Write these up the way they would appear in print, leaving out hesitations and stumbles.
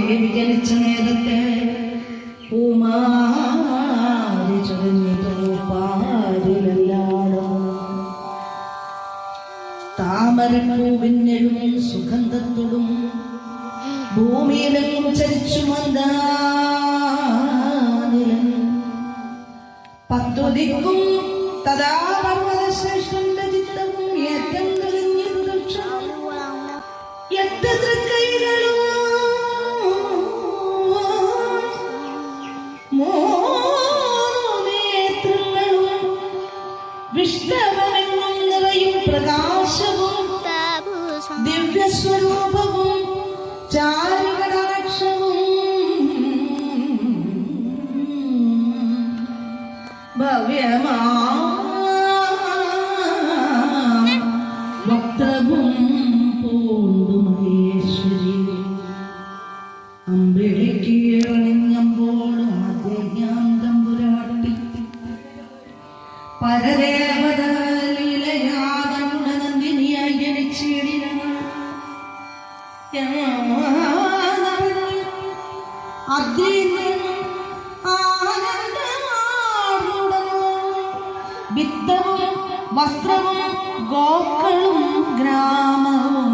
ദേവി ജനിച്ച നേരത്തെ പൂമാരി ചൊരിഞ്ഞു പാരിലെല്ലാടോ താമരപ്പൂവിനെഴും സുഗന്ധത്തോടും ഭൂമിയിലും ചരിച്ചു മന്ദാനിലും പത്തുദിക്കും തഥാ പർവ്വതശ്രേഷ്ഠന്റെ ചിത്തവും ഏറ്റം തെളിഞ്ഞു ദൃക്ഷം എത്ര തൃക്കൈകളും നേത്രങ്ങളും വിഷ്ണവമെന്നും നിറയും പ്രകാശവും ദിവ്യസ്വരൂപവും ചാരുകടാക്ഷവും ഭവ്യമാ വക്രവും പൂണ്ടു മഹേശ്വരി അമ്പിളിക്കീറണിഞ്ഞപ്പോൾ ആദ്യം തമ്പുരാട്ടി പരദേവത ലീലയാതമുട നന്ദിനിയായി ജനിച്ചിടിന വിത്തവും വസ്ത്രവും ഗോക്കളും ഗ്രാമവും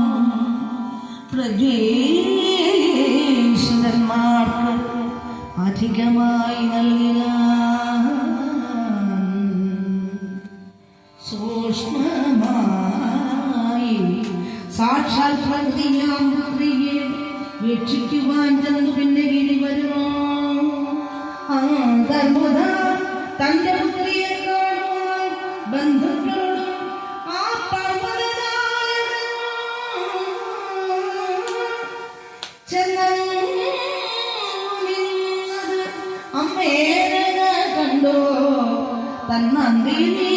പ്രജേശ്വരന്മാർക്ക് അധികമായി നൽകിയ സൂക്ഷ്മമായി സാക്ഷാൽ പ്രകൃതിയാം പുത്രിയെ വീക്ഷിക്കുവാൻ ചെന്നു പിന്നെ ഗിരി വരുമോ ധർമ്മത തന്റെ പുത്രിയെ കാണുവാൻ ബന്ധുക്കളോടും ആ പർവ്വതനായകൻ ചെന്നത് അമ്മേനെ കണ്ടോ തന്നന്തിനി